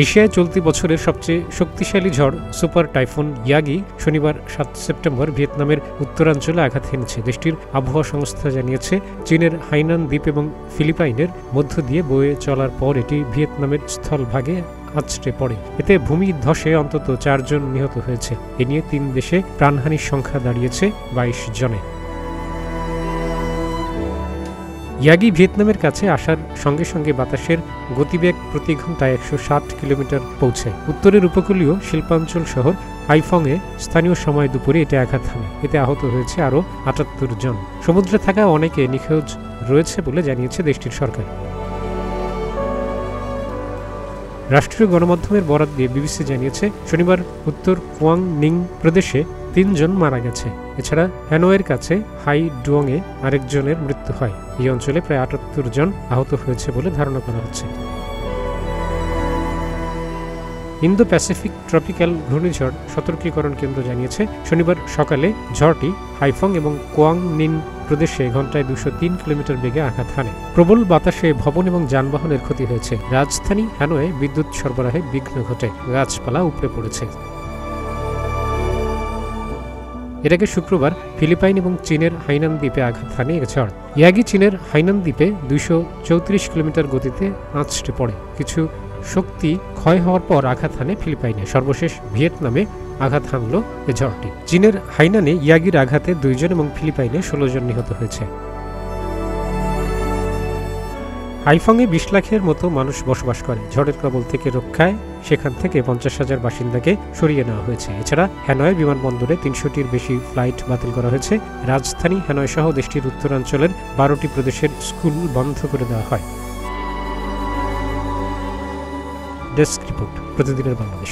এশিয়ায় চলতি বছরের সবচেয়ে শক্তিশালী ঝড় সুপার টাইফুন ইয়াগি শনিবার ৭ সেপ্টেম্বর ভিয়েতনামের উত্তরাঞ্চলে আঘাত হেনেছে। দেশটির আবহাওয়া সংস্থা জানিয়েছে, চীনের হাইনান দ্বীপ এবং ফিলিপাইনের মধ্য দিয়ে বয়ে চলার পর এটি ভিয়েতনামের স্থলভাগে আছড়ে পড়ে। এতে ভূমিধসে অন্তত ৪ জন নিহত হয়েছে। এ নিয়ে ৩ দেশে প্রাণহানির সংখ্যা দাঁড়িয়েছে ২২ জনে। ইয়াগি ভিয়েতনামের কাছে আসার সঙ্গে সঙ্গে বাতাসের গতিবেগ প্রতি ঘন্টায় ১৬০ কিলোমিটার পৌঁছায়। উত্তরের উপকূলীয় শিল্পাঞ্চল শহর হাইফংয়ে স্থানীয় সময় দুপুরে এতে আঘাত হানে। এতে আহত হয়েছে আরও ৭৮ জন। সমুদ্রে থাকা অনেকে নিখোঁজ রয়েছে বলে জানিয়েছে দেশটির সরকার। রাষ্ট্রীয় গণমাধ্যমের বরাত দিয়ে বিবিসি জানিয়েছে, শনিবার উত্তর কোয়াং নিং প্রদেশে ৩ জন মারা গেছে। এছাড়া হ্যানয়ের কাছে হাই ডুয়ংয়ে আরেকজনের মৃত্যু হয়। এই অঞ্চলে প্রায় ৭৮ জন আহত হয়েছে বলে ধারণা করা হচ্ছে। ইন্দো প্যাসিফিক ট্রপিক্যাল ঘূর্ণিঝড় সতর্কীকরণ কেন্দ্র জানিয়েছে, শনিবার সকালে ঝড়টি হাইফং এবং কোয়াং নিন প্রদেশে ঘন্টায় ২০৩ কিলোমিটার বেগে আঘাত হানে। প্রবল বাতাসে ভবন এবং যানবাহনের ক্ষতি হয়েছে। রাজধানী হ্যানয়ে বিদ্যুৎ সরবরাহে বিঘ্ন ঘটে, গাছপালা উপড়ে পড়েছে। এর আগে শুক্রবার ফিলিপাইন এবং চীনের হাইনান দ্বীপে আঘাত হানে এ ঝড়। ইয়াগি চীনের হাইনান দ্বীপে ২৩৪ কিলোমিটার গতিতে আছড়ে পড়ে। কিছু শক্তি ক্ষয় হওয়ার পর আঘাত হানে ফিলিপাইনে। সর্বশেষ ভিয়েতনামে আঘাত হানল এ ঝড়টি। চীনের হাইনানে ইয়াগির আঘাতে ২ জন এবং ফিলিপাইনে ১৬ জন নিহত হয়েছে। হাইফংয়ে ২০ লাখের মতো মানুষ বসবাস করে। ঝড়ের কবল থেকে রক্ষায় সেখান থেকে ৫০,০০০ বাসিন্দাকে সরিয়ে নেওয়া হয়েছে। এছাড়া হ্যানয় বিমানবন্দরে ৩০০টির বেশি ফ্লাইট বাতিল করা হয়েছে। রাজধানী হ্যানয় সহ দেশটির উত্তরাঞ্চলের ১২টি প্রদেশের স্কুল বন্ধ করে দেওয়া হয়। ডেস্ক রিপোর্ট, প্রতিদিনের বাংলাদেশ।